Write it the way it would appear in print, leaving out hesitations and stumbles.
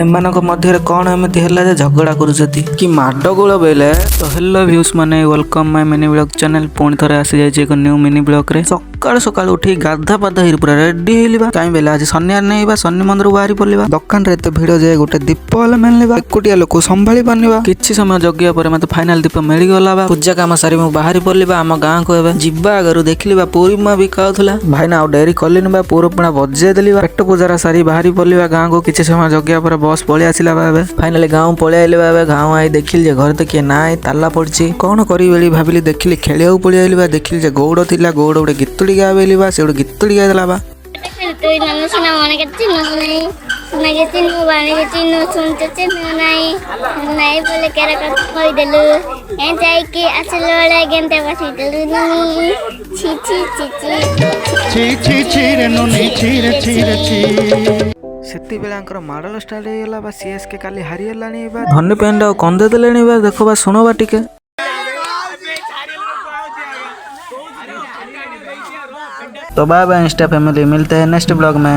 एमानक मध्य कौन एमती है जे झगड़ा करुछती कि माडगोल बेले। तो हेलो व्यूज माने welcome my mini blog channel. पुणी थे आसी जाइए एक न्यू मिनी ब्लॉग रे। सकाल सकाल उठी गाधा पाधा पूरा रेडी हेलिबा कहीं बेले आज शनिवार नहीं शनि मंदिर बाहरी पड़िबा। दुकान रे एते भिड़ जाए गोटे दीप वाला मेलवा एकुटिया लोक संभाली पानिबा। किछि समय जगिया पर मते फाइनल दीप मिल गला बा। पूजा काम सारी मु बाहरी पड़िबा आम गाँ को एबे जिबा आगरु देखलिबा पूरीमा बिकाउथला। भाईना आ डेरी कलिन बा पूरपणा बजे देलिबा। पेट पूजार सारी बाहरी पड़िबा गाँ को। किछि समय जगिया पर बस पळि आसिला बा। एबे फाइनली गाँव पळि आइले बा। एबे गाँव आई देखिल जे घर तो किए नाय ताला पड़छि। कोन करी बेली भाबिली देखिली खेलिया पळि आइली बा। देखिल जे गौड़ थिला गौड़ गोटे गीतड़ी गा बेली बा। से गीतड़ी गाइला बा। तो नन्ना सुना मन के चिन्ह नहीं सुना के चिन्ह बाने के चिन्ह सुनते चिन्ह नहीं बोले केरा का कोई देलु ए जाई के असल वाला गेंते बसी देलु नी छी छी छी छी छी छी रे नुनी छी रे छी। सेती बेलांकर माडल स्टार्ट हे गेला बा। सीएसके काली हारि हलानी बा। धन्य पेंड कंदे देलेनी बा। देखो बा सुनो बा टिके। तो बाय बाय इंस्टा फैमिली, मिलते हैं नेक्स्ट ब्लॉग में।